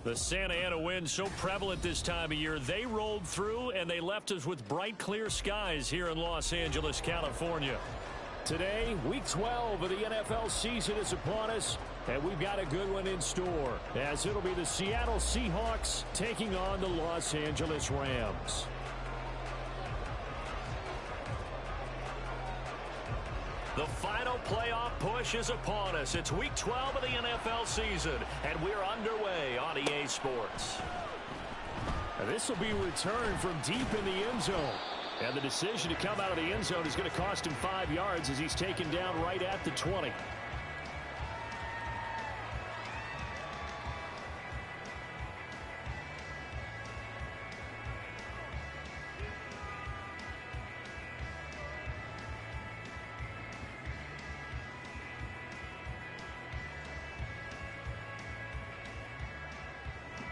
The Santa Ana wind so prevalent this time of year. They rolled through and they left us with bright, clear skies here in Los Angeles, California. Today, Week 12 of the NFL season is upon us, and we've got a good one in store, as it'll be the Seattle Seahawks taking on the Los Angeles Rams. The final playoff push is upon us. It's Week 12 of the NFL season, and we're underway on EA Sports. This will be returned from deep in the end zone. And the decision to come out of the end zone is going to cost him 5 yards as he's taken down right at the 20.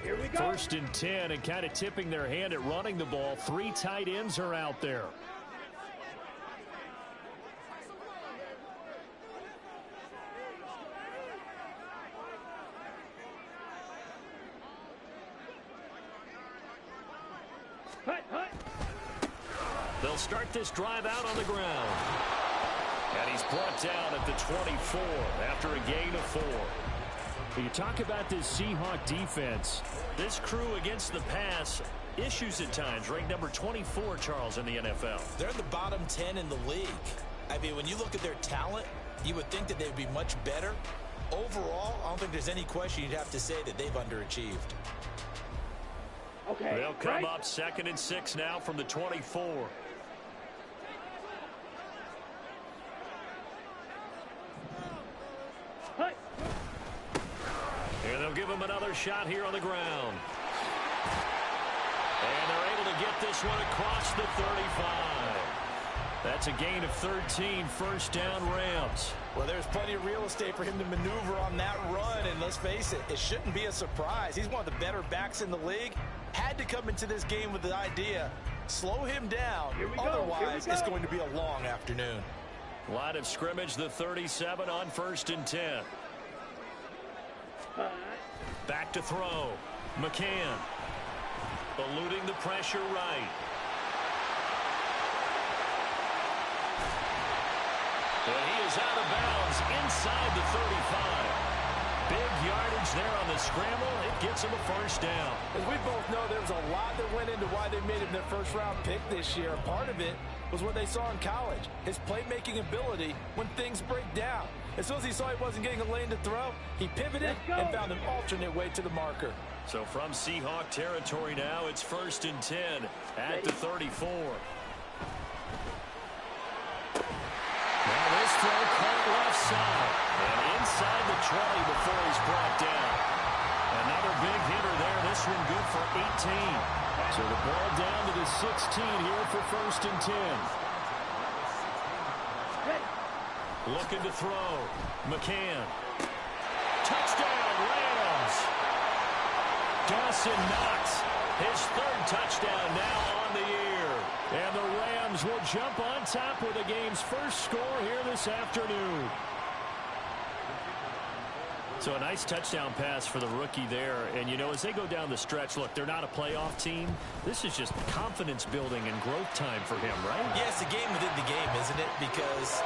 Here we go. 1st and 10, and kind of tipping their hand at running the ball. 3 tight ends are out there. They'll start this drive out on the ground. And he's brought down at the 24 after a gain of 4. You talk about this Seahawk defense. This crew against the pass, issues at times. Ranked number 24, Charles, in the NFL. They're in the bottom 10 in the league. I mean, when you look at their talent, you would think that they'd be much better. Overall, I don't think there's any question you'd have to say that they've underachieved. Okay. They'll come up 2nd and 6 now from the 24. And they'll give him another shot here on the ground. And they're able to get this one across the 35. That's a gain of 13, 1st down Rams. Well, there's plenty of real estate for him to maneuver on that run, and let's face it, it shouldn't be a surprise. He's one of the better backs in the league. Had to come into this game with the idea, slow him down. Otherwise, it's going to be a long afternoon. Line of scrimmage, the 37 on 1st and 10. Back to throw. McCann. Eluding the pressure right. And he is out of bounds inside the 35. Big yardage there on the scramble. It gets him a 1st down. As we both know, there was a lot that went into why they made him their 1st-round pick this year. Part of it was what they saw in college, his playmaking ability when things break down. As soon as he saw he wasn't getting a lane to throw, he pivoted and found an alternate way to the marker. So from Seahawk territory now, it's 1st and 10 at the 34. Now this throw caught left side. And inside the 20 before he's brought down. Another big hitter there. This one good for 18. So the ball down to the 16 here for 1st and 10. Looking to throw. McCann. Touchdown, Rams. Dawson Knox, his 3rd touchdown now on the year. And the Rams will jump on top with the game's 1st score here this afternoon. So a nice touchdown pass for the rookie there. And, you know, as they go down the stretch, look, they're not a playoff team. This is just confidence building and growth time for him, right? Yeah, it's a game within the game, isn't it? Because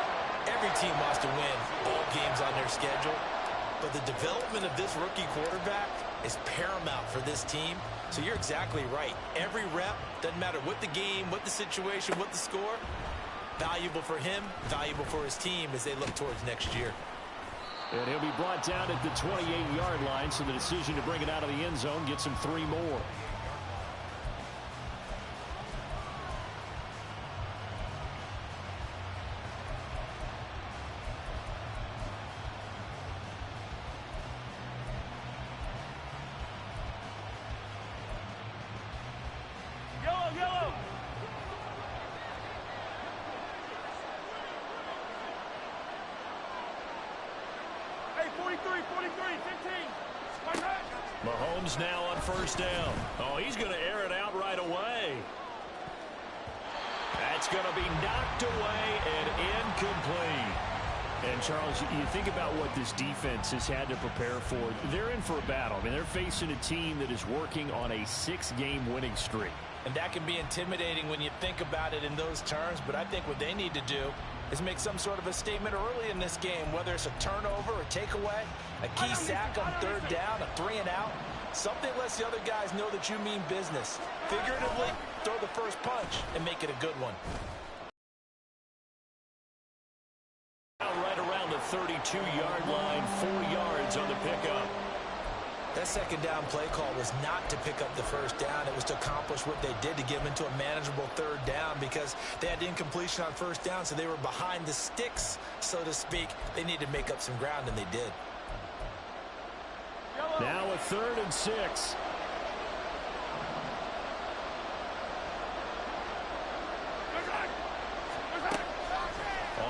every team wants to win all games on their schedule. But the development of this rookie quarterback is paramount for this team. So you're exactly right. Every rep, doesn't matter what the game, what the situation, what the score, valuable for him, valuable for his team as they look towards next year. And he'll be brought down at the 28-yard line, so the decision to bring it out of the end zone gets him 3 more. Yellow. Hey, 43, 15. Mahomes now on 1st down. Oh, he's going to air it out right away. That's going to be knocked away and incomplete. And, Charles, you think about what this defense has had to prepare for. They're in for a battle. I mean, they're facing a team that is working on a 6-game winning streak. And that can be intimidating when you think about it in those terms, but I think what they need to do is make some sort of a statement early in this game, whether it's a turnover, a takeaway, a key sack on third down, a 3-and-out. Something lets the other guys know that you mean business. Figuratively, throw the first punch and make it a good one. Right around the 32-yard line, 4 yards on the pickup. That second down play call was not to pick up the first down. It was to accomplish what they did, to get them into a manageable third down, because they had incompletion on first down, so they were behind the sticks, so to speak. They needed to make up some ground, and they did. Now a 3rd and 6.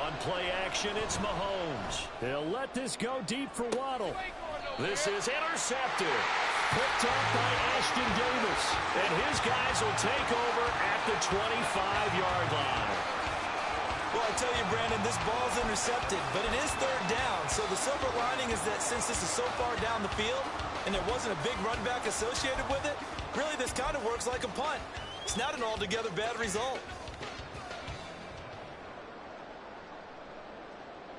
On play action, it's Mahomes. They'll let this go deep for Waddle. This is intercepted. Picked up by Ashton Davis. And his guys will take over at the 25-yard line. Well, I tell you, Brandon, this ball's intercepted, but it is third down. So the silver lining is that since this is so far down the field and there wasn't a big run back associated with it, really this kind of works like a punt. It's not an altogether bad result.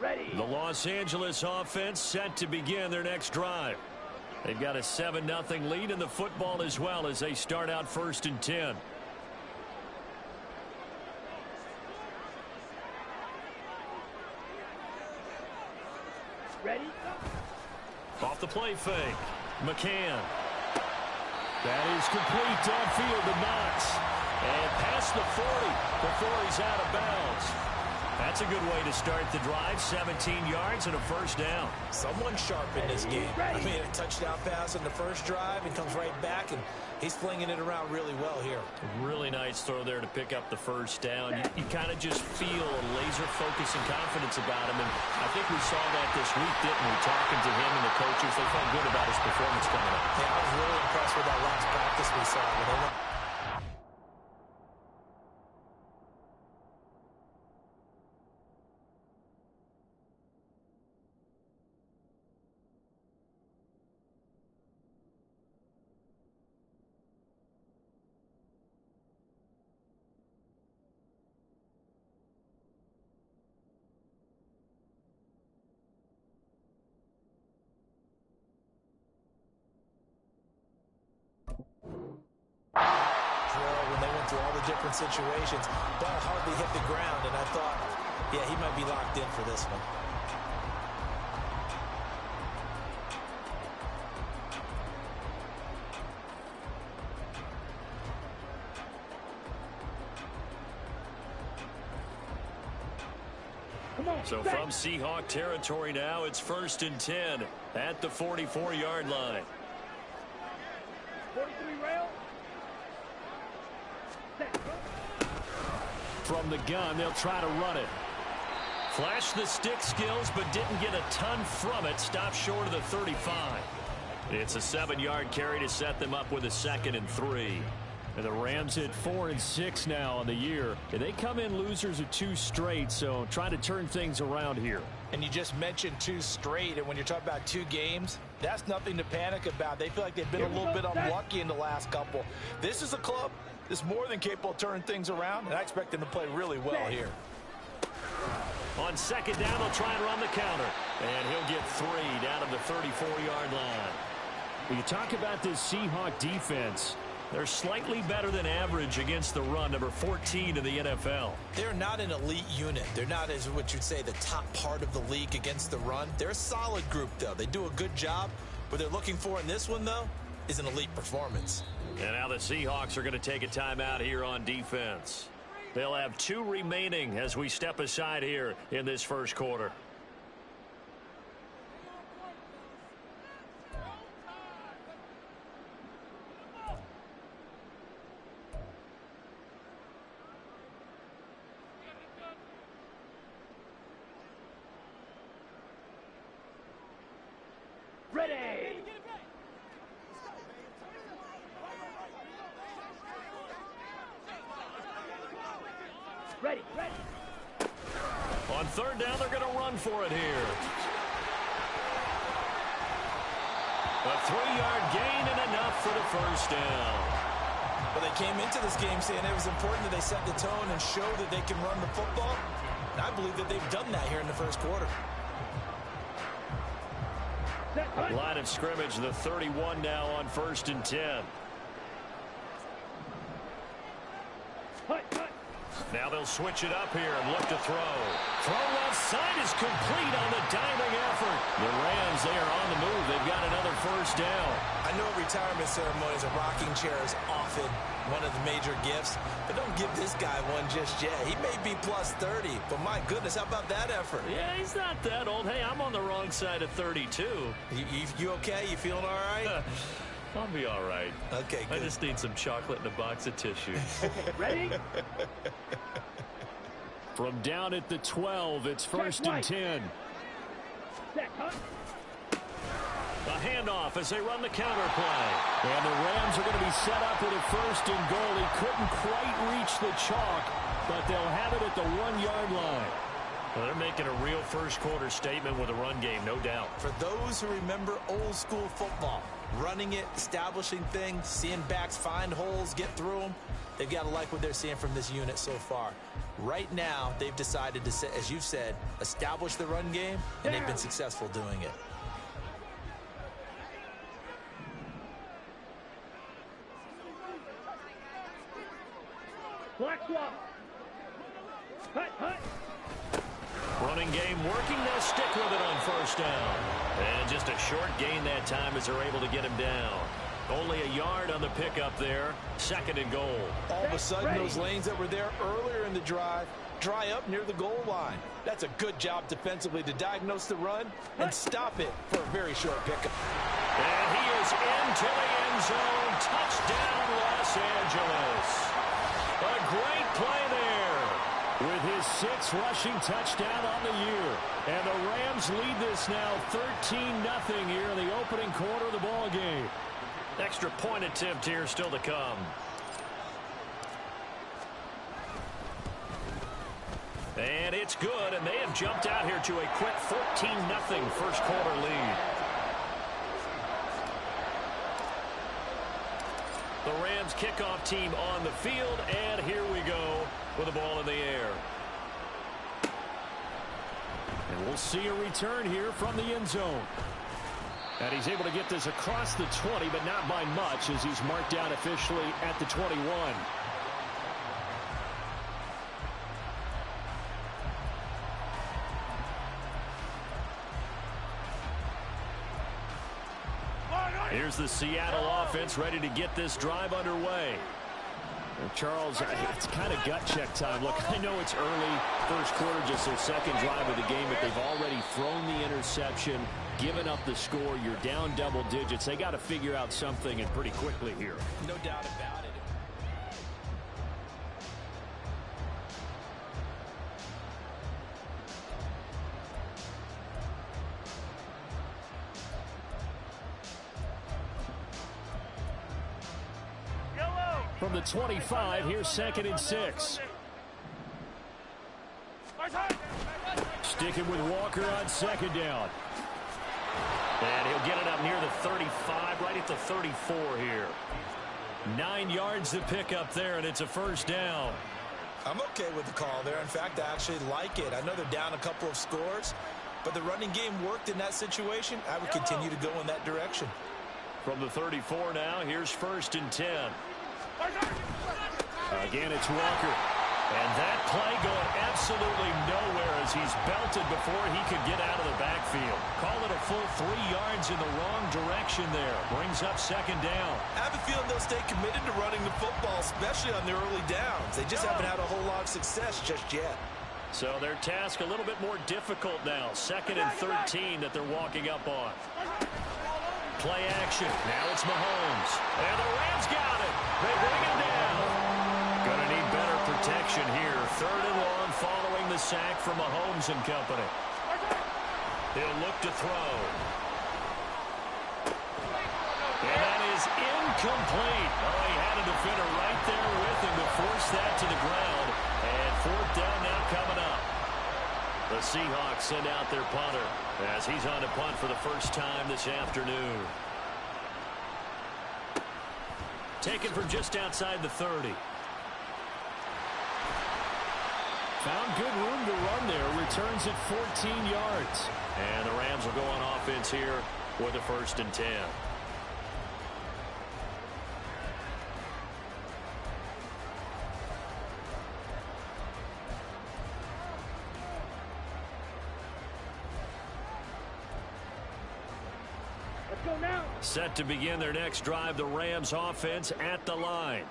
Ready. The Los Angeles offense set to begin their next drive. They've got a 7-0 lead in the football as well as they start out 1st and 10. Ready. Off the play fake. McCann. That is complete downfield to Knox. And past the 40 before he's out of bounds. That's a good way to start the drive. 17 yards and a first down. Someone sharp in this game. I mean, a touchdown pass on the first drive and comes right back, and he's flinging it around really well here. Really nice throw there to pick up the first down. You kind of just feel a laser focus and confidence about him, and I think we saw that this week, didn't we? Talking to him and the coaches, they felt good about his performance coming up. Yeah, I was really impressed with that last practice we saw. When they went through all the different situations, ball hardly hit the ground, and I thought, yeah, he might be locked in for this one. So from Seahawk territory now, it's 1st and 10 at the 44-yard line. 43 rail. From the gun, they'll try to run it. Flashed the stick skills, but didn't get a ton from it. Stopped short of the 35. It's a 7-yard carry to set them up with a 2nd and 3. And the Rams at 4 and 6 now on the year. And they come in losers of 2 straight, so trying to turn things around here. And you just mentioned 2 straight, and when you're talking about 2 games, that's nothing to panic about. They feel like they've been a little bit unlucky in the last couple. This is a club that's more than capable of turning things around, and I expect them to play really well here. On 2nd down, they'll try and run the counter. And he'll get 3 down to the 34-yard line. When you talk about this Seahawk defense, they're slightly better than average against the run, number 14 in the NFL. They're not an elite unit. They're not, as what you'd say, the top part of the league against the run. They're a solid group, though. They do a good job. What they're looking for in this one, though, is an elite performance. And now the Seahawks are going to take a timeout here on defense. They'll have 2 remaining as we step aside here in this first quarter. Ready. Ready. On third down, they're going to run for it here. A 3-yard gain and enough for the first down. Well, they came into this game saying it was important that they set the tone and show that they can run the football. And I believe that they've done that here in the first quarter. Line of scrimmage, the 31 now on 1st and 10. Now they'll switch it up here and look to throw. Throw left side is complete on the diving effort. The Rams, they are on the move. They've got another first down. I know retirement ceremonies, a rocking chair is often one of the major gifts, but don't give this guy one just yet. He may be plus 30, but my goodness, how about that effort? Yeah, he's not that old. Hey, I'm on the wrong side of 32. You okay? You feeling all right? I'll be all right. Okay, good. I just need some chocolate and a box of tissue. Ready? From down at the 12, it's 1st and 10. A handoff as they run the counter play. And the Rams are going to be set up with a 1st and goal. He couldn't quite reach the chalk, but they'll have it at the 1-yard line. Well, they're making a real first quarter statement with a run game, no doubt. For those who remember old school football, running it, establishing things, seeing backs find holes, get through them, they've got to like what they're seeing from this unit so far. Right now, they've decided to, as you've said, establish the run game, and they've been successful doing it. Black swap. Hut. Running game working. They'll stick with it on 1st down. And just a short gain that time as they're able to get him down. Only a yard on the pickup there. 2nd and goal. All of a sudden, those lanes that were there earlier in the drive dry up near the goal line. That's a good job defensively to diagnose the run and stop it for a very short pickup. And he is into the end zone. Touchdown, Los Angeles. A great play there with his 6th rushing touchdown on the year. And the Rams lead this now 13-0 here in the opening quarter of the ball game. Extra point attempt here still to come. And it's good, and they have jumped out here to a quick 14-0 first quarter lead. The Rams kickoff team on the field, and here we go with the ball in the air. And we'll see a return here from the end zone. And he's able to get this across the 20, but not by much as he's marked down officially at the 21. Here's the Seattle offense ready to get this drive underway. Well, Charles, it's kind of gut check time. Look, I know it's early, first quarter, just their 2nd drive of the game, but they've already thrown the interception, given up the score. You're down double digits. They got to figure out something, and pretty quickly here. No doubt about it. From the 25, here's 2nd and 6. Sticking with Walker on 2nd down. And he'll get it up near the 35, right at the 34 here. 9 yards to pick up there, and it's a first down. I'm okay with the call there. In fact, I actually like it. I know they're down a couple of scores, but the running game worked in that situation. I would continue to go in that direction. From the 34 now, here's 1st and 10. Again, it's Walker. And that play going absolutely nowhere as he's belted before he could get out of the backfield. Call it a full 3 yards in the wrong direction there. Brings up 2nd down. I have a feeling they'll stay committed to running the football, especially on the early downs. They just haven't had a whole lot of success just yet. So their task a little bit more difficult now. 2nd and 13 that they're walking up on. Play action. Now it's Mahomes. And the Rams got it. They bring him down. Gonna need better protection here. 3rd and long following the sack from Mahomes and company. He'll look to throw. And that is incomplete. Oh, he had a defender right there with him to force that to the ground. And 4th down now coming up. The Seahawks send out their punter as he's on to punt for the first time this afternoon. Taken from just outside the 30. Found good room to run there. Returns it 14 yards. And the Rams will go on offense here with a 1st and 10. Set to begin their next drive, the Rams offense at the line.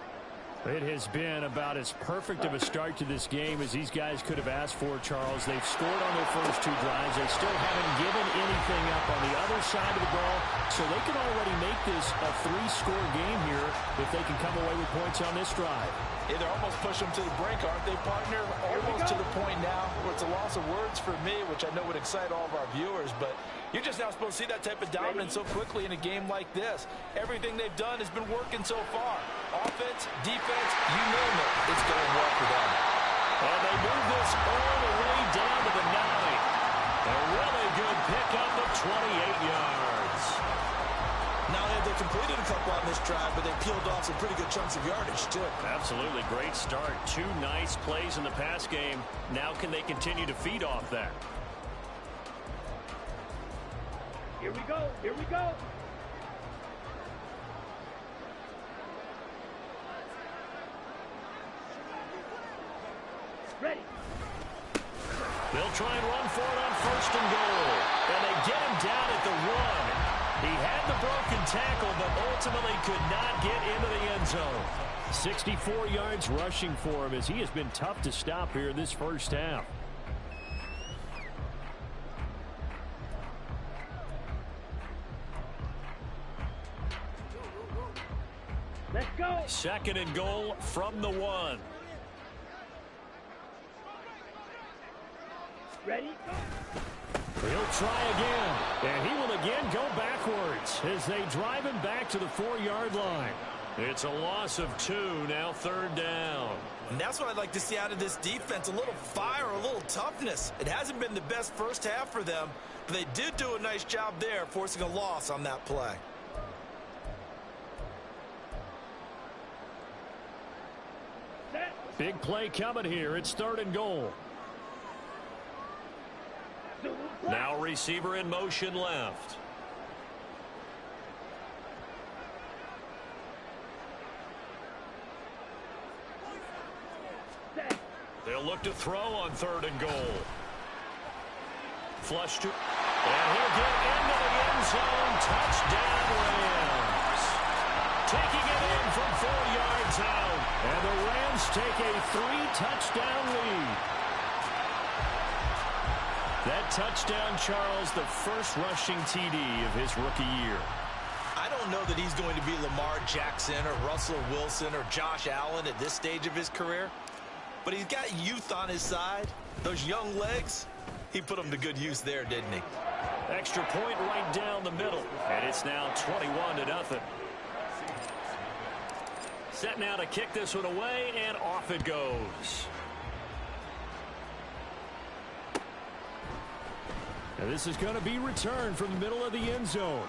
It has been about as perfect of a start to this game as these guys could have asked for, Charles. They've scored on their first 2 drives. They still haven't given anything up on the other side of the ball, so they can already make this a 3-score game here if they can come away with points on this drive. Yeah, they're almost pushing them to the brink, aren't they, partner? Almost to the point now where it's a loss of words for me, which I know would excite all of our viewers, but you're just now supposed to see that type of dominance so quickly in a game like this. Everything they've done has been working so far. Offense, defense, you name it, it's going well for them. And they move this all the way down to the 9. A really good pickup of 28 yards. Not only have they completed a couple on this drive, but they peeled off some pretty good chunks of yardage, too. Absolutely great start. 2 nice plays in the pass game. Now can they continue to feed off that? Here we go. Here we go. Ready. They'll try and run for it on 1st and goal. And they get him down at the 1. He had the broken tackle, but ultimately could not get into the end zone. 64 yards rushing for him as he has been tough to stop here this first half. Let's go. 2nd and goal from the 1. Ready? He'll try again, and he will again go backwards as they drive him back to the 4-yard line. It's a loss of 2, now 3rd down. And that's what I'd like to see out of this defense, a little fire, a little toughness. It hasn't been the best first half for them, but they did do a nice job there, forcing a loss on that play. Big play coming here. It's 3rd and goal. Now receiver in motion left. They'll look to throw on 3rd and goal. Flush to... And he'll get into the end zone. Touchdown Rams. Taking it in from 4 yards out. And the Rams take a 3-touchdown lead. That touchdown, Charles, the first rushing TD of his rookie year. I don't know that he's going to be Lamar Jackson or Russell Wilson or Josh Allen at this stage of his career, but he's got youth on his side. Those young legs, he put them to good use there, didn't he? Extra point right down the middle, and it's now 21-0. Set now to kick this one away, and off it goes. And this is going to be returned from the middle of the end zone.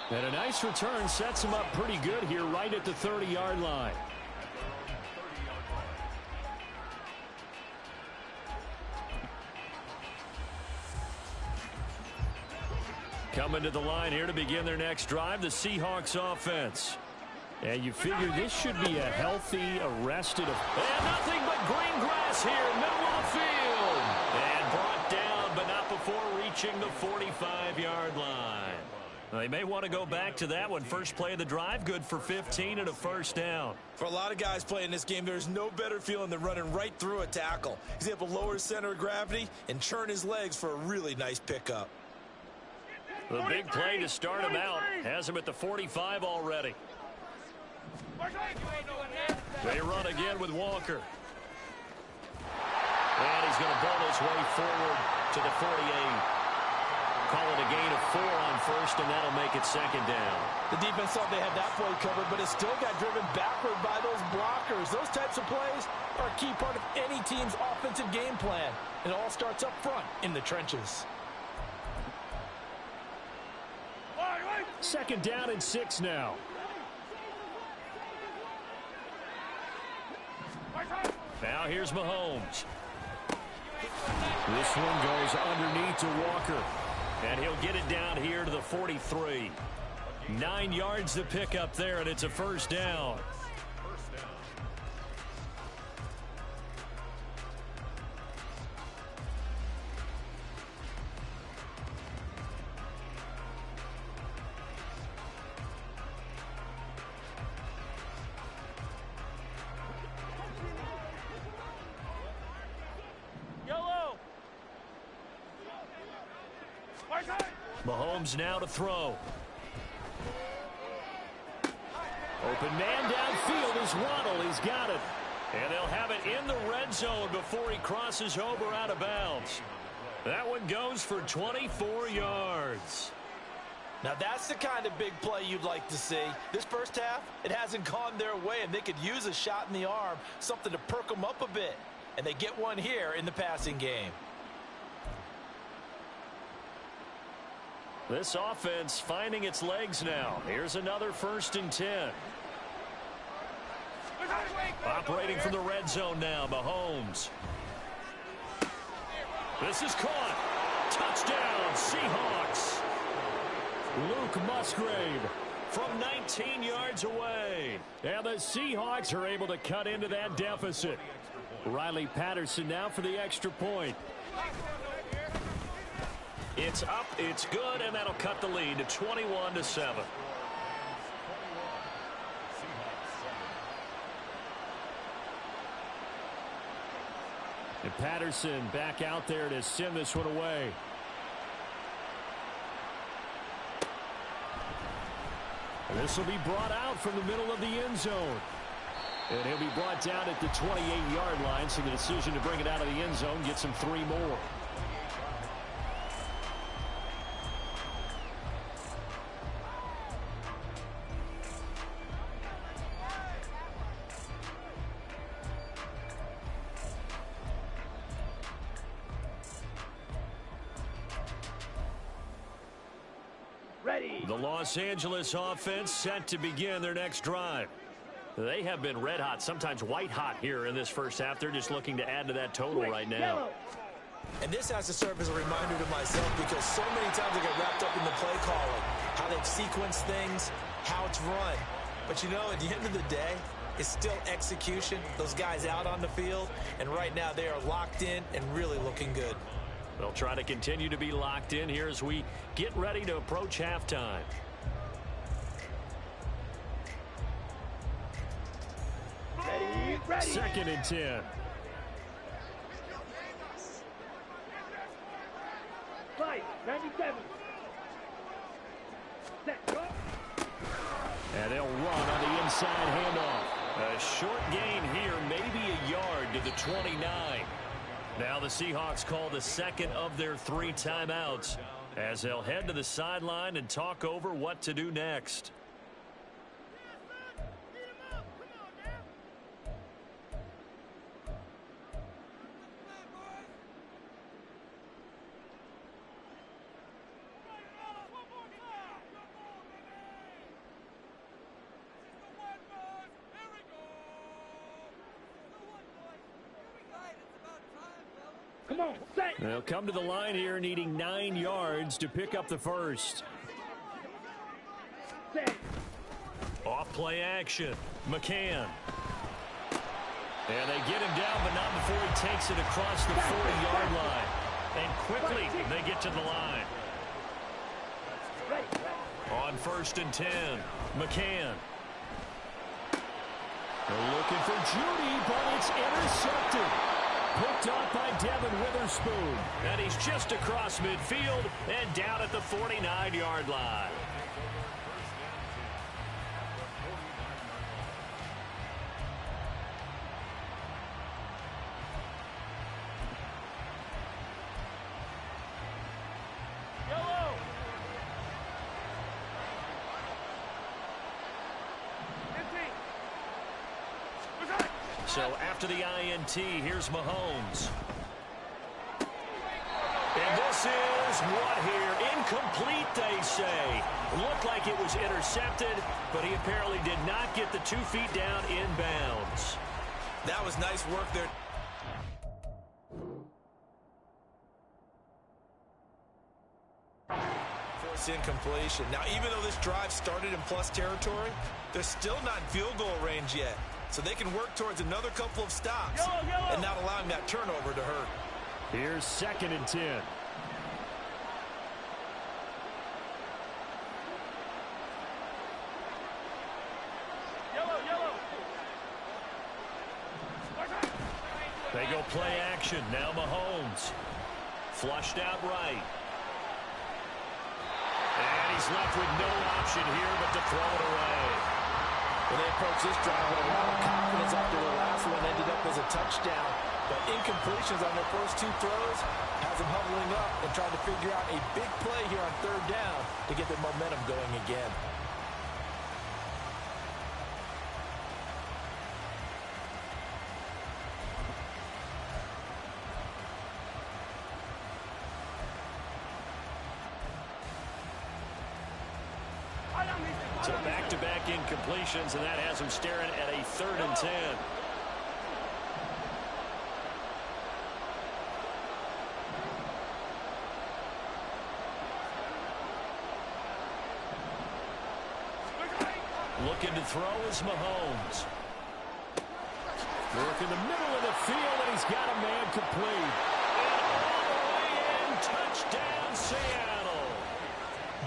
And a nice return sets him up pretty good here right at the 30-yard line. Coming to the line here to begin their next drive, the Seahawks offense. And you figure this should be a healthy, arrested... And nothing but green grass here, middle of the field. And brought down, but not before reaching the 45-yard line. They may want to go back to that one. First play of the drive, good for 15 and a 1st down. For a lot of guys playing this game, there's no better feeling than running right through a tackle. He's able to lower his center of gravity and churn his legs for a really nice pickup. The big play to start him out has him at the 45 already. They run again with Walker. And he's going to bowl his way forward to the 48. call it a gain of 4 on first, and that'll make it second down. The defense thought they had that play covered, but it still got driven backward by those blockers. Those types of plays are a key part of any team's offensive game plan. It all starts up front in the trenches. Second down and 6 now. Now here's Mahomes. This one goes underneath to Walker. And he'll get it down here to the 43. 9 yards to pick up there, and it's a first down. Mahomes now to throw. Open man downfield is Waddle. He's got it. And they'll have it in the red zone before he crosses over out of bounds. That one goes for 24 yards. Now that's the kind of big play you'd like to see. This first half, it hasn't gone their way, and they could use a shot in the arm, something to perk them up a bit. And they get one here in the passing game. This offense finding its legs now. Here's another 1st and 10. Operating from the red zone now, Mahomes. This is caught. Touchdown, Seahawks. Luke Musgrave from 19 yards away. And the Seahawks are able to cut into that deficit. Riley Patterson now for the extra point. It's up, it's good, and that'll cut the lead to 21-7. And Patterson back out there to send this one away. And this will be brought out from the middle of the end zone. And he'll be brought down at the 28-yard line, so the decision to bring it out of the end zone gets him 3 more. The Los Angeles offense set to begin their next drive. They have been red hot, sometimes white hot here in this first half. They're just looking to add to that total right now. And this has to serve as a reminder to myself because so many times I get wrapped up in the play calling, how they've sequenced things, how it's run. But, you know, at the end of the day, it's still execution. Those guys out on the field, and right now they are locked in and really looking good. They'll try to continue to be locked in here as we get ready to approach halftime. Ready. 2nd and 10. Fight, 97. Set, go. And they'll run on the inside handoff. A short gain here, maybe a yard to the 29. Now the Seahawks call the second of their 3 timeouts as they'll head to the sideline and talk over what to do next. Come on, set. They'll come to the line here needing 9 yards to pick up the first. Set. Off play action. McCann. And they get him down, but not before he takes it across the 40-yard line. And quickly, they get to the line. On 1st and 10, McCann. They're looking for Judy, but it's intercepted. Picked up by Devin Witherspoon. And he's just across midfield and down at the 49-yard line. So after the INT, here's Mahomes. And this is what here? Incomplete, they say. Looked like it was intercepted, but he apparently did not get the 2 feet down inbounds. That was nice work there. Force incompletion. Now, even though this drive started in plus territory, they're still not in field goal range yet. So they can work towards another couple of stops and not allowing that turnover to hurt. Here's 2nd and 10. They go play action. Now Mahomes. Flushed out right. And he's left with no option here but to throw it away. When they approach this drive with a lot of confidence after the last one ended up as a touchdown. But incompletions on their first 2 throws has them huddling up and trying to figure out a big play here on 3rd down to get their momentum going again. So back-to-back incompletions, and that has him staring at a 3rd and 10. Looking to throw is Mahomes. Work in the middle of the field, and he's got a man complete. And all the way in, touchdown Seattle.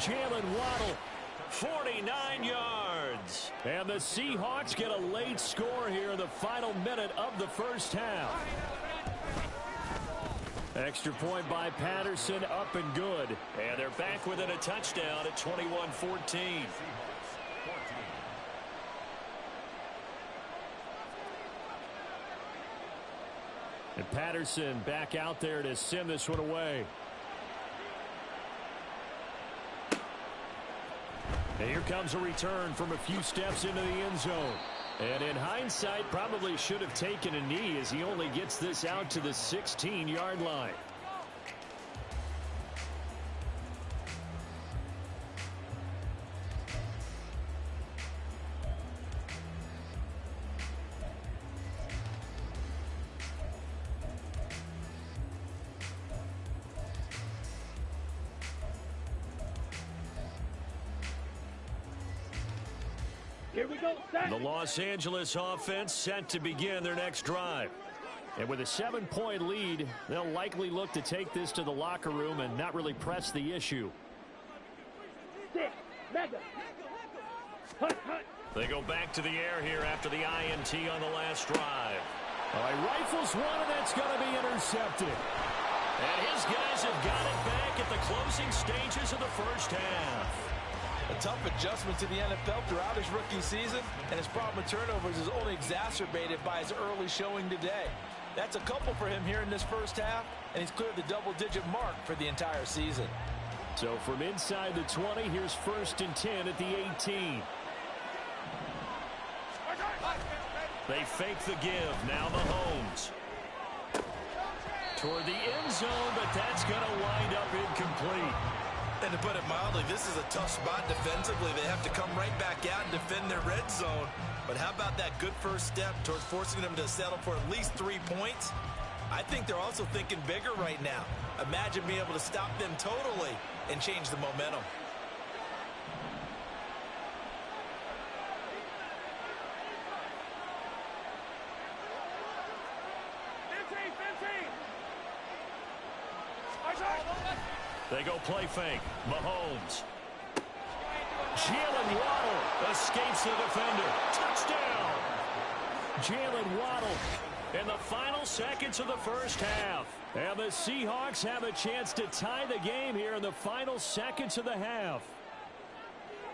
Jalen Waddle, 49 yards. And the Seahawks get a late score here in the final minute of the first half. Extra point by Patterson, up and good. And they're back within a touchdown at 21-14. And Patterson back out there to send this one away. And here comes a return from a few steps into the end zone. And in hindsight, probably should have taken a knee as he only gets this out to the 16-yard line. Here we go, set. The Los Angeles offense set to begin their next drive. And with a 7-point lead, they'll likely look to take this to the locker room and not really press the issue. Six, mega. Hut, hut. They go back to the air here after the INT on the last drive. All right, rifles one, and that's going to be intercepted. And his guys have got it back at the closing stages of the first half. A tough adjustment to the NFL throughout his rookie season, and his problem with turnovers is only exacerbated by his early showing today. That's a couple for him here in this first half, and he's cleared the double-digit mark for the entire season. So from inside the 20, here's 1st and 10 at the 18. They fake the give. Now Mahomes. Toward the end zone, but that's going to wind up incomplete. And to put it mildly, this is a tough spot defensively. They have to come right back out and defend their red zone. But how about that good first step towards forcing them to settle for at least 3 points? I think they're also thinking bigger right now. Imagine being able to stop them totally and change the momentum. They go play fake. Mahomes. Jalen Waddle escapes the defender. Touchdown! Jalen Waddle in the final seconds of the first half. And the Seahawks have a chance to tie the game here in the final seconds of the half.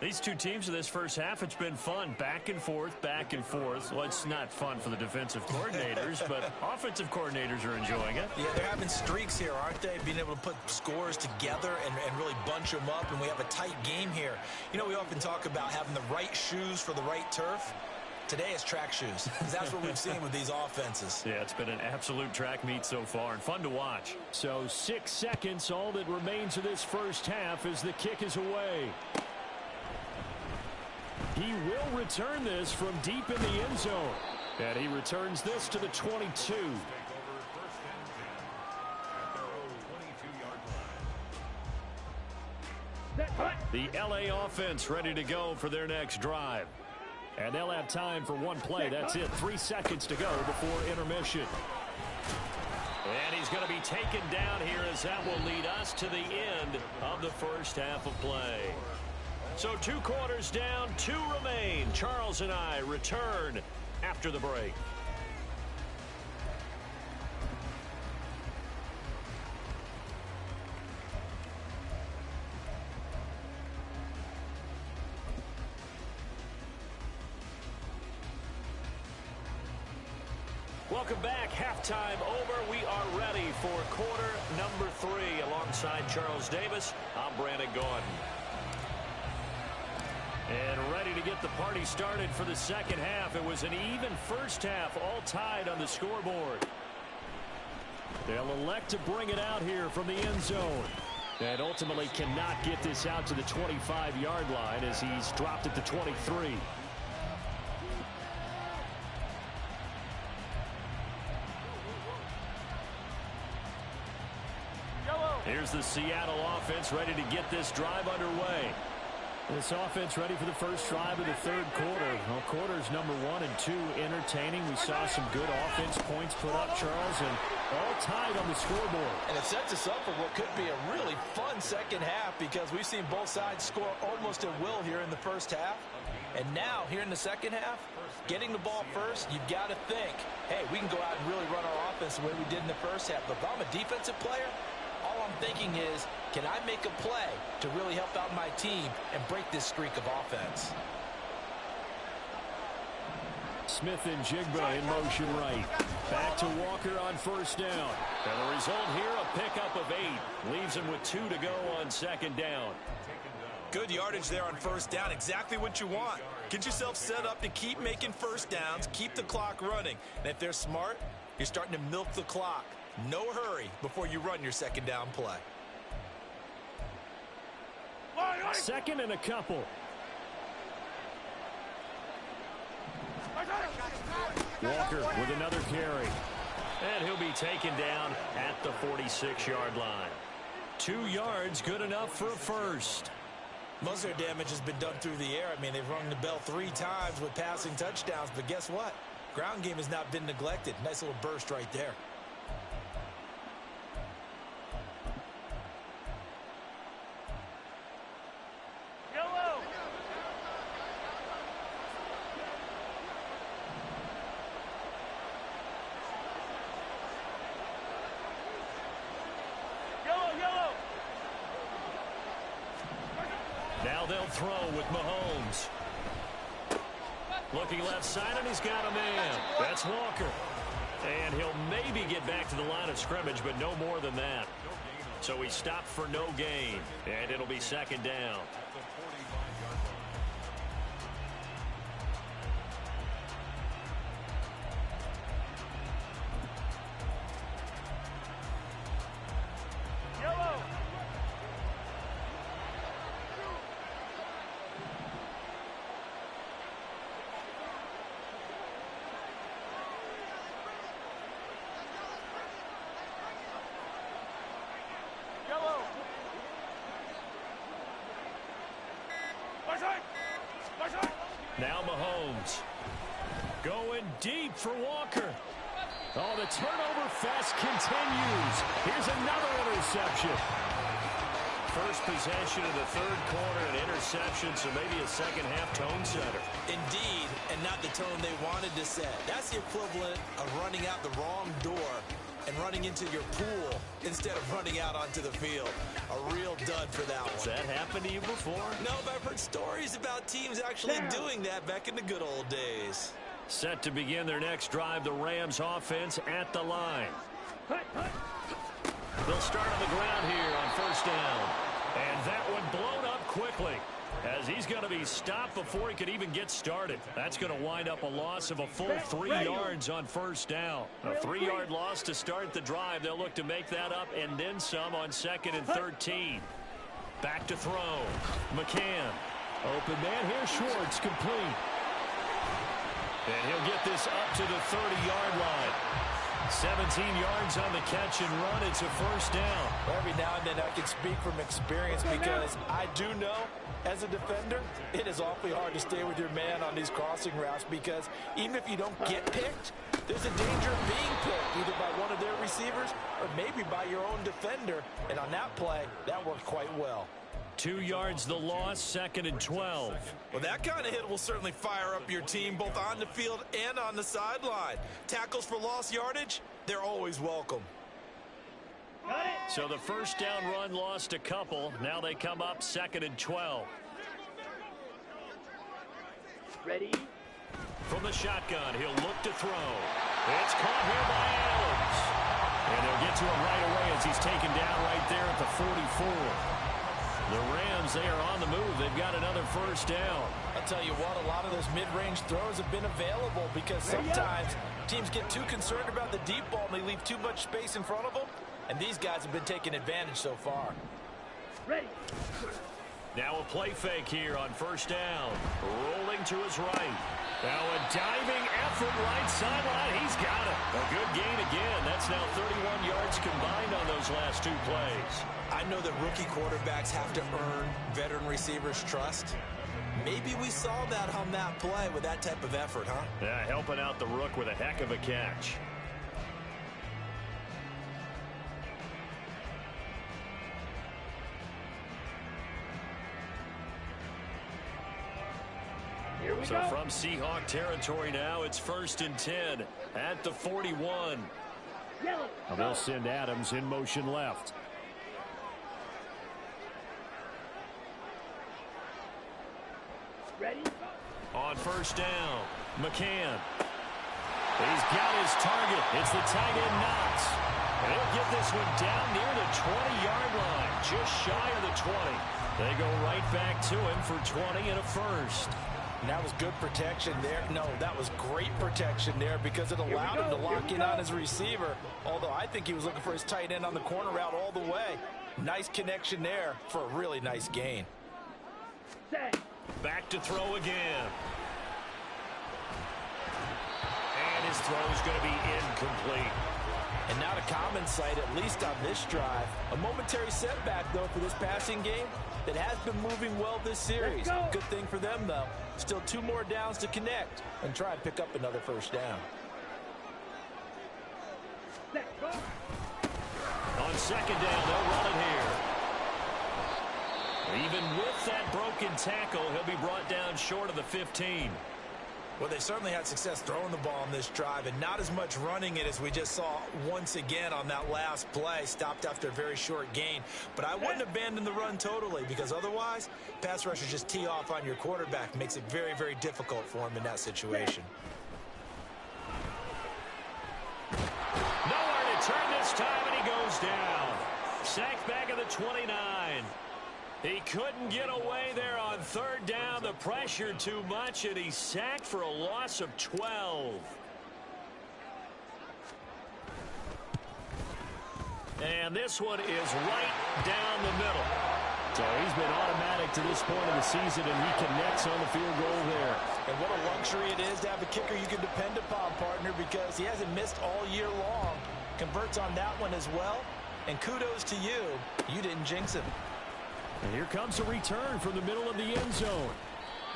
These two teams in this first half, it's been fun. Back and forth, back and forth. Well, it's not fun for the defensive coordinators, but offensive coordinators are enjoying it. Yeah, they're having streaks here, aren't they? Being able to put scores together and really bunch them up, and we have a tight game here. You know, we often talk about having the right shoes for the right turf. Today is track shoes. That's what we've seen with these offenses. Yeah, it's been an absolute track meet so far and fun to watch. So 6 seconds, all that remains of this first half as the kick is away. He will return this from deep in the end zone. And he returns this to the 22. The LA offense ready to go for their next drive. And they'll have time for one play. That's it. 3 seconds to go before intermission. And he's going to be taken down here as that will lead us to the end of the first half of play. So 2 quarters down, 2 remain. Charles and I return after the break. Welcome back. Halftime over. We are ready for quarter number 3. Alongside Charles Davis, I'm Brandon Gordon. And ready to get the party started for the second half. It was an even first half, all tied on the scoreboard. They'll elect to bring it out here from the end zone. And ultimately cannot get this out to the 25-yard line as he's dropped at the 23. Here's the Seattle offense ready to get this drive underway. This offense ready for the first drive of the third quarter. Well, quarters number 1 and 2 entertaining. We saw some good offense points put up, Charles, and all tied on the scoreboard. And it sets us up for what could be a really fun second half because we've seen both sides score almost at will here in the first half. And now, here in the second half, getting the ball first, you've got to think, hey, we can go out and really run our offense the way we did in the first half. But if I'm a defensive player, all I'm thinking is, can I make a play to really help out my team and break this streak of offense? Smith and Jigba in motion right. Back to Walker on first down. And the result here, a pickup of 8. Leaves him with 2 to go on second down. Good yardage there on first down. Exactly what you want. Get yourself set up to keep making first downs, keep the clock running. And if they're smart, you're starting to milk the clock. No hurry before you run your second down play. Second and a couple. Walker with another carry. And he'll be taken down at the 46-yard line. 2 yards, good enough for a first. Most of their damage has been done through the air. I mean, they've rung the bell 3 times with passing touchdowns. But guess what? Ground game has not been neglected. Nice little burst right there. Now they'll throw with Mahomes. Looking left side, and he's got a man. That's Walker. And he'll maybe get back to the line of scrimmage, but no more than that. So he stopped for no gain, and it'll be second down. Now Mahomes going deep for Walker. Oh, the turnover fest continues. Here's another interception. First possession of the third quarter, an interception, so maybe a second half tone setter. Indeed, and not the tone they wanted to set. That's the equivalent of running out the wrong door and running into your pool instead of running out onto the field. A real dud for that one. Has that happened to you before? No, but I've heard stories about teams actually doing that back in the good old days. Set to begin their next drive, the Rams offense at the line. They'll start on the ground here on first down. And that one blown up quickly as he's going to be stopped before he could even get started. That's going to wind up a loss of a full 3 yards on first down. A 3-yard loss to start the drive. They'll look to make that up and then some on 2nd and 13. Back to throw. McCann. Open man here. Schwartz complete. And he'll get this up to the 30-yard line. 17 yards on the catch and run. It's a first down. Every now and then I can speak from experience because I do know as a defender it is awfully hard to stay with your man on these crossing routes because even if you don't get picked, there's a danger of being picked either by one of their receivers or maybe by your own defender. And on that play, that worked quite well. 2 yards the loss, 2nd and 12. Well, that kind of hit will certainly fire up your team both on the field and on the sideline. Tackles for lost yardage, they're always welcome. So the first down run lost a couple. Now they come up 2nd and 12. Ready? From the shotgun, he'll look to throw. It's caught here by Adams. And they'll get to him right away as he's taken down right there at the 44. The Rams, they are on the move. They've got another first down. I'll tell you what, a lot of those mid-range throws have been available because sometimes teams get too concerned about the deep ball and they leave too much space in front of them. And these guys have been taking advantage so far. Ready? Now a play fake here on first down. Rolling to his right. Now a diving effort right sideline. He's got it. A good gain again. That's now 31 yards combined on those last 2 plays. I know that rookie quarterbacks have to earn veteran receivers' trust. Maybe we saw that on that play with that type of effort, huh? Yeah, helping out the rook with a heck of a catch. So from Seahawk territory now, it's 1st and 10 at the 41. They'll send Adams in motion left. Ready? On first down, McCann. He's got his target. It's the tight end Knox. And he'll get this one down near the 20-yard line, just shy of the 20. They go right back to him for 20 and a first. And that was good protection there. No, that was great protection there because it allowed him to lock in on his receiver. Although I think he was looking for his tight end on the corner route all the way. Nice connection there for a really nice gain. Back to throw again. And his throw's going to be incomplete. And not a common sight, at least on this drive. A momentary setback, though, for this passing game that has been moving well this series. Good thing for them, though. Still 2 more downs to connect and try and pick up another first down. On 2nd down, they'll run it here. Even with that broken tackle, he'll be brought down short of the 15. Well, they certainly had success throwing the ball on this drive and not as much running it as we just saw once again on that last play. Stopped after a very short gain. But I wouldn't abandon the run totally because otherwise, pass rushers just tee off on your quarterback. Makes it very, very difficult for him in that situation. Nowhere to turn this time, and he goes down. Sacked back at the 29. He couldn't get away there on 3rd down. The pressure too much, and he's sacked for a loss of 12. And this one is right down the middle. So he's been automatic to this point of the season, and he connects on the field goal there. And what a luxury it is to have a kicker you can depend upon, partner, because he hasn't missed all year long. Converts on that one as well. And kudos to you. You didn't jinx him. And here comes a return from the middle of the end zone.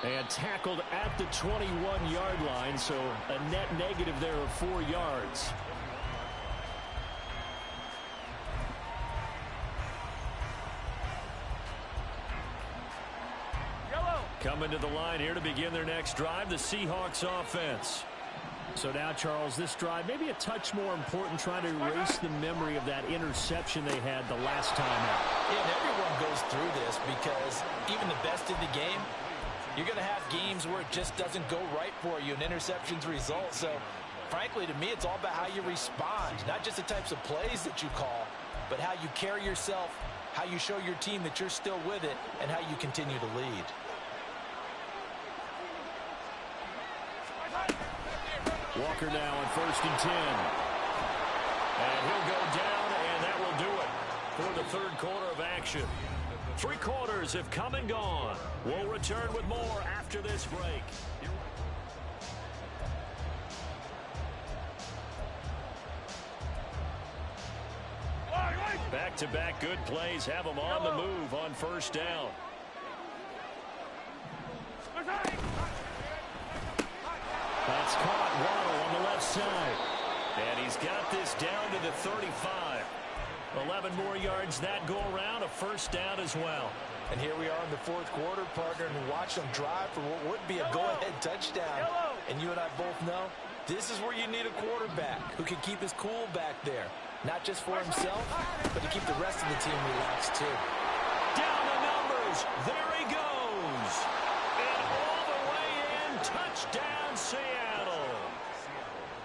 And tackled at the 21-yard line, so a net negative there of 4 yards. Coming to the line here to begin their next drive, the Seahawks offense. So now, Charles, this drive maybe a touch more important, trying to erase the memory of that interception they had the last time out. Yeah, and everyone goes through this because even the best in the game, you're going to have games where it just doesn't go right for you and interceptions result. So, frankly, to me, it's all about how you respond, not just the types of plays that you call, but how you carry yourself, how you show your team that you're still with it, and how you continue to lead. Walker now on 1st and 10. And he'll go down, and that will do it for the third quarter of action. 3 quarters have come and gone. We'll return with more after this break. Back-to-back good plays have them on the move on 1st down. That's caught. Waddle on the left side. And he's got this down to the 35. 11 more yards that go around. A 1st down as well. And here we are in the 4th quarter, partner, and watch them drive for what would be a go-ahead touchdown. And you and I both know this is where you need a quarterback who can keep his cool back there. Not just for himself, but to keep the rest of the team relaxed, too. Down the numbers. There he goes. And all the way in. Touchdown, Seattle.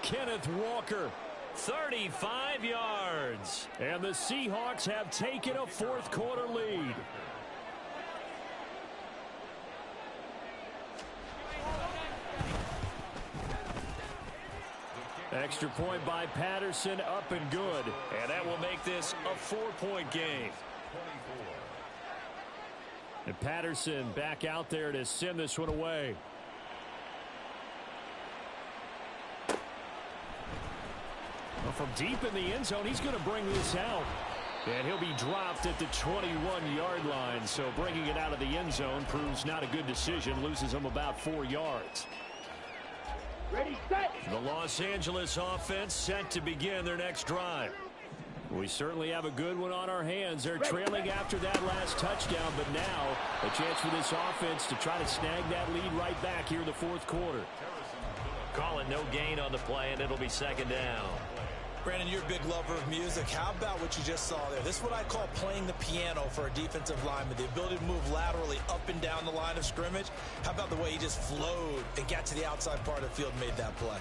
Kenneth Walker, 35 yards. And the Seahawks have taken a 4th quarter lead. Extra point by Patterson, up and good. And that will make this a 4-point game. And Patterson back out there to send this one away. Well, from deep in the end zone, he's going to bring this out. And he'll be dropped at the 21-yard line. So bringing it out of the end zone proves not a good decision. Loses him about 4 yards. Ready, set. The Los Angeles offense set to begin their next drive. We certainly have a good one on our hands. They're trailing after that last touchdown, but now a chance for this offense to try to snag that lead right back here in the 4th quarter. Calling no gain on the play, and it'll be 2nd down. Brandon, you're a big lover of music. How about what you just saw there? This is what I call playing the piano for a defensive lineman. The ability to move laterally up and down the line of scrimmage. How about the way he just flowed and got to the outside part of the field and made that play?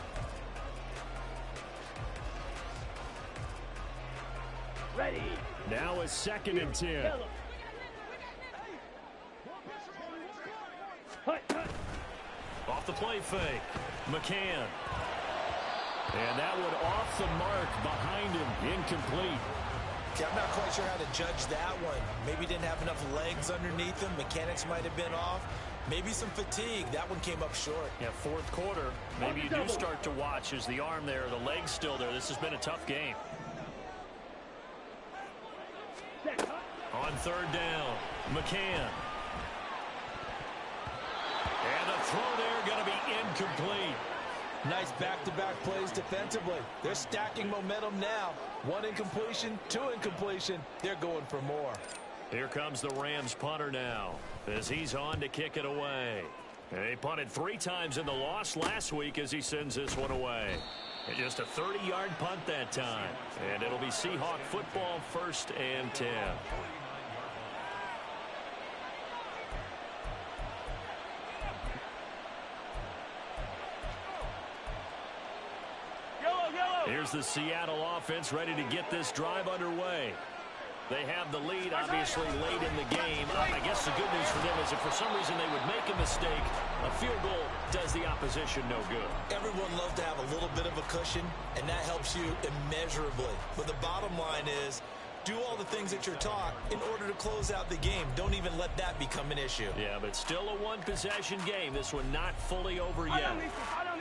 Ready. Now a 2nd and 10. Off the play fake. McCann. And that one off the mark behind him. Incomplete. Okay, I'm not quite sure how to judge that one. Maybe didn't have enough legs underneath him. Mechanics might have been off. Maybe some fatigue. That one came up short. Yeah, 4th quarter. Maybe you do start to watch as the arm there, the leg's still there. This has been a tough game. On 3rd down, McCann. And a throw there going to be incomplete. Nice back-to-back plays defensively. They're stacking momentum now. 1 incompletion, 2 incompletion. They're going for more. Here comes the Rams punter now as he's on to kick it away. And he punted 3 times in the loss last week as he sends this one away. And just a 30-yard punt that time. And it'll be Seahawk football, 1st and 10. Here's the Seattle offense ready to get this drive underway. They have the lead, obviously, late in the game. I guess the good news for them is if for some reason they would make a mistake, a field goal does the opposition no good. Everyone loves to have a little bit of a cushion, and that helps you immeasurably. But the bottom line is, do all the things that you're taught in order to close out the game. Don't even let that become an issue. Yeah, but still a 1-possession game. This one not fully over yet.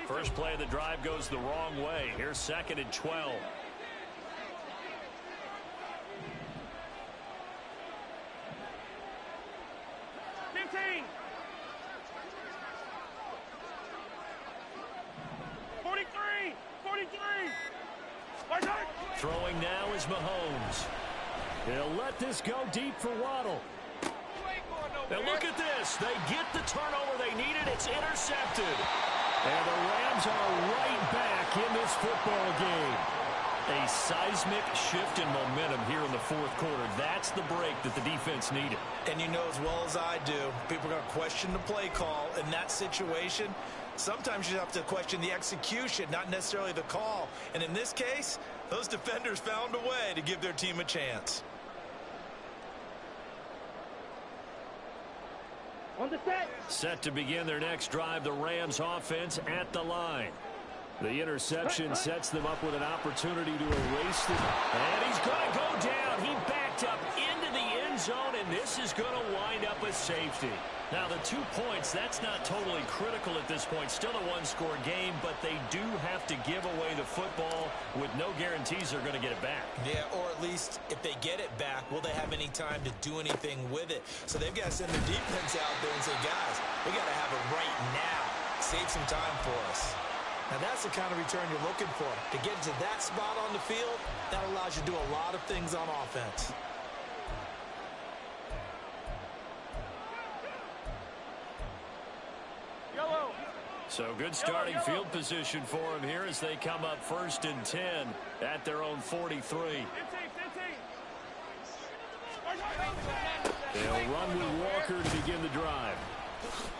First play of the drive goes the wrong way. Here's 2nd and 12. Throwing now is Mahomes. He'll let this go deep for Waddle. Now look at this. They get the turnover they needed. It's intercepted. And the Rams are right back in this football game. A seismic shift in momentum here in the 4th quarter. That's the break that the defense needed. And you know as well as I do, people are going to question the play call in that situation. Sometimes you have to question the execution, not necessarily the call. And in this case, those defenders found a way to give their team a chance. On the set. Set to begin their next drive, the Rams offense at the line. The interception sets them up with an opportunity to erase the... And he's going to go down. He backed up into the end zone, and this is going to wind up a safety. Now, the 2 points, that's not totally critical at this point. Still a one-score game, but they do have to give away the football with no guarantees they're going to get it back. Yeah, or at least if they get it back, will they have any time to do anything with it? So they've got to send their defense out there and say, guys, we got to have it right now. Save some time for us. Now, that's the kind of return you're looking for. To get to that spot on the field, that allows you to do a lot of things on offense. So good starting field position for them here as they come up 1st and 10 at their own 43. They'll run with Walker to begin the drive.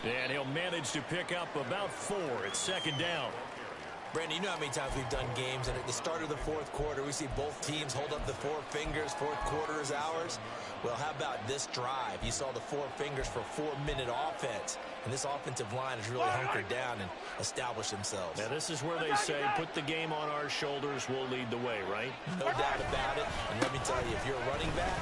And he'll manage to pick up about 4. It's 2nd down. Brandon, you know how many times we've done games, and at the start of the 4th quarter, we see both teams hold up the 4 fingers, 4th quarter is ours. Well, how about this drive? You saw the 4 fingers for 4-minute offense, and this offensive line has really hunkered down and established themselves. Now, this is where they say, put the game on our shoulders, we'll lead the way, right? No doubt about it, and let me tell you, if you're a running back,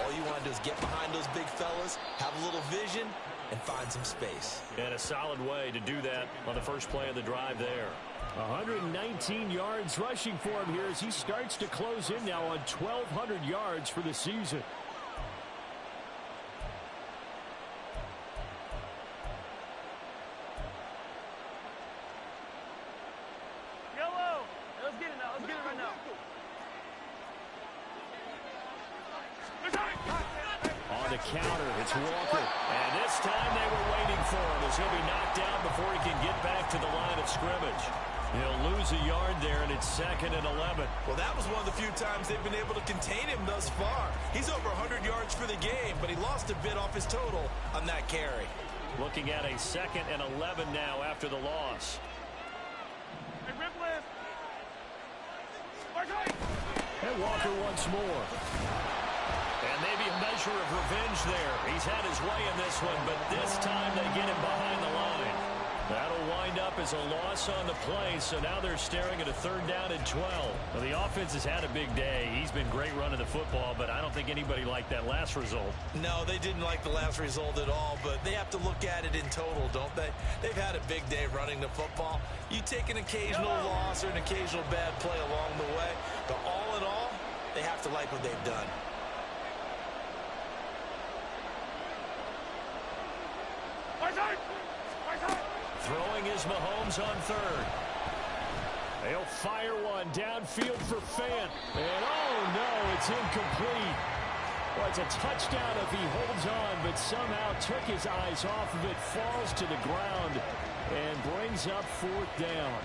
all you want to do is get behind those big fellas, have a little vision, and find some space. And a solid way to do that on the first play of the drive there. 119 yards rushing for him here as he starts to close in now on 1,200 yards for the season. Yellow. Let's get it now. Let's get it right now. On the counter, it's Walker. And this time they were waiting for him as he'll be knocked down before he can get back to the line of scrimmage. He'll lose a yard there, and it's 2nd and 11. Well, that was one of the few times they've been able to contain him thus far. He's over 100 yards for the game, but he lost a bit off his total on that carry. Looking at a 2nd and 11 now after the loss. And Walker once more. And maybe a measure of revenge there. He's had his way in this one, but this time they get him behind the line. That'll wind up as a loss on the play, so now they're staring at a 3rd down and 12. Well, the offense has had a big day. He's been great running the football, but I don't think anybody liked that last result. No, they didn't like the last result at all, but they have to look at it in total, don't they? They've had a big day running the football. You take an occasional loss or an occasional bad play along the way, but all in all, they have to like what they've done. Throwing is Mahomes on 3rd. They'll fire one downfield for Fant. And oh no, it's incomplete. Well, it's a touchdown if he holds on, but somehow took his eyes off of it, falls to the ground, and brings up 4th down.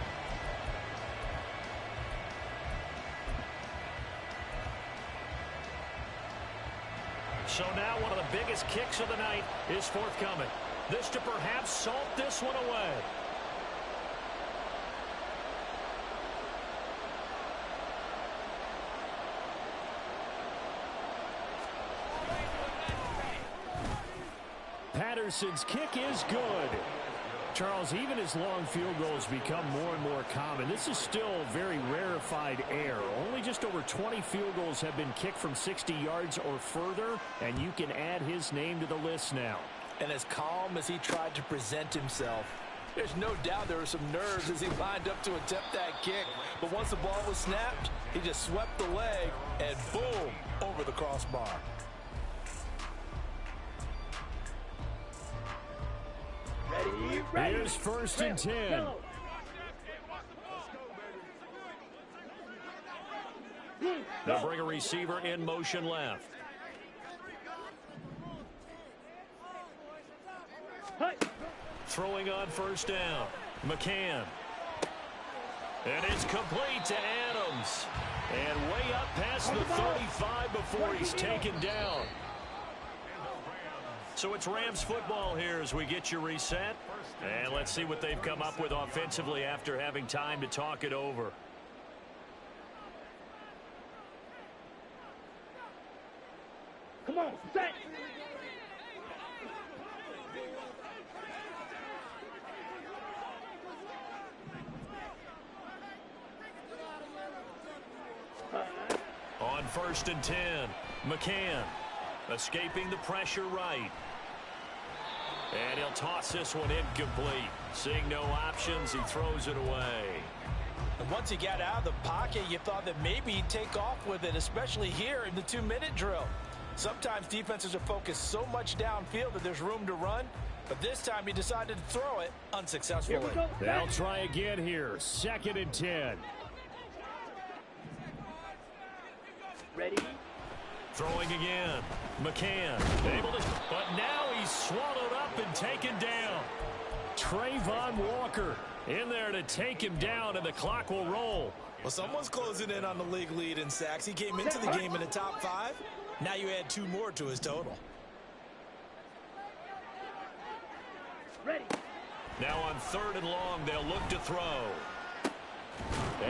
So now one of the biggest kicks of the night is forthcoming. This to perhaps salt this one away. Patterson's kick is good. Charles, even as long field goals become more and more common, this is still very rarefied air. Only just over 20 field goals have been kicked from 60 yards or further, and you can add his name to the list now. And as calm as he tried to present himself, there's no doubt there were some nerves as he lined up to attempt that kick. But once the ball was snapped, he just swept the leg and boom, over the crossbar. Ready. Here's 1st and 10. They'll bring a receiver in motion left. Throwing on 1st down. McCann. And it's complete to Adams. And way up past the 35 before he's taken down. So it's Rams football here as we get you reset. And let's see what they've come up with offensively after having time to talk it over. Come on, set. 1st and 10. McCann escaping the pressure right. And he'll toss this one incomplete. Seeing no options, he throws it away. And once he got out of the pocket, you thought that maybe he'd take off with it, especially here in the 2-minute drill. Sometimes defenses are focused so much downfield that there's room to run, but this time he decided to throw it unsuccessfully. They'll try again here. 2nd and 10. Ready? Throwing again. McCann able to, but now he's swallowed up and taken down. Trayvon Walker in there to take him down, and the clock will roll. Well, someone's closing in on the league lead in sacks. He came into the game in the top 5. Now you add 2 more to his total. Ready. Now on 3rd and long, they'll look to throw.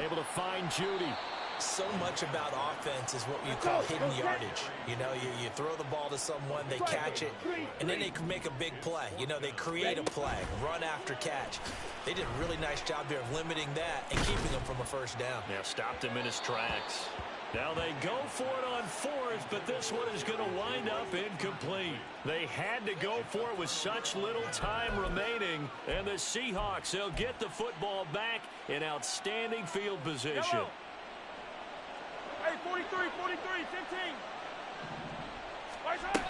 Able to find Judy. So much about offense is what you call hidden yardage. You know, you throw the ball to someone, they catch it, and then they can make a big play. You know, they create a play, run after catch. They did a really nice job here of limiting that and keeping him from a 1st down. Yeah, stopped him in his tracks. Now they go for it on 4th, but this one is going to wind up incomplete. They had to go for it with such little time remaining, and the Seahawks, they'll get the football back in outstanding field position. Yellow. Hey, 43, 43, 15. Right side.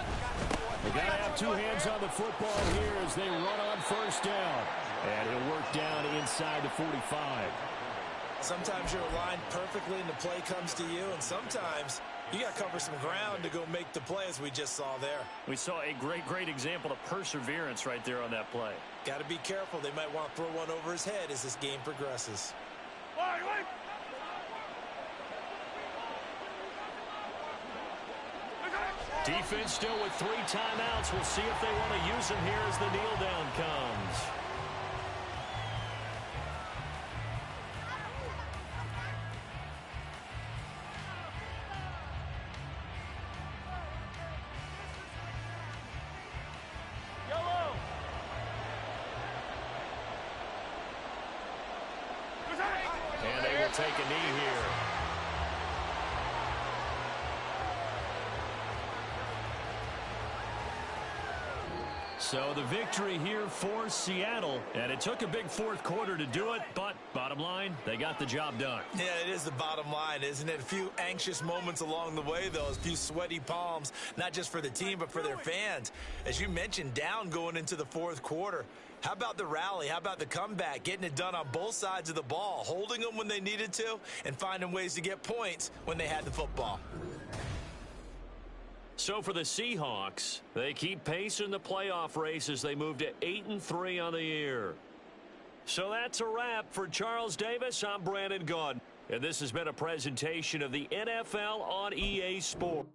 They got to have 2 hands on the football here as they run on 1st down. And he'll work down inside the 45. Sometimes you're aligned perfectly and the play comes to you, and sometimes you got to cover some ground to go make the play, as we just saw there. We saw a great example of perseverance right there on that play. Got to be careful. They might want to throw one over his head as this game progresses. Wait. Defense still with 3 timeouts. We'll see if they want to use them here as the kneel down comes. Yellow. And they will take a knee here. So the victory here for Seattle, and it took a big 4th quarter to do it, but bottom line, they got the job done. Yeah, it is the bottom line, isn't it? A few anxious moments along the way, though, a few sweaty palms, not just for the team, but for their fans. As you mentioned, down going into the 4th quarter. How about the rally? How about the comeback? Getting it done on both sides of the ball, holding them when they needed to, and finding ways to get points when they had the football. So for the Seahawks, they keep pace in the playoff race as they move to 8-3 on the year. So that's a wrap. For Charles Davis, I'm Brandon Gaudin, and this has been a presentation of the NFL on EA Sports.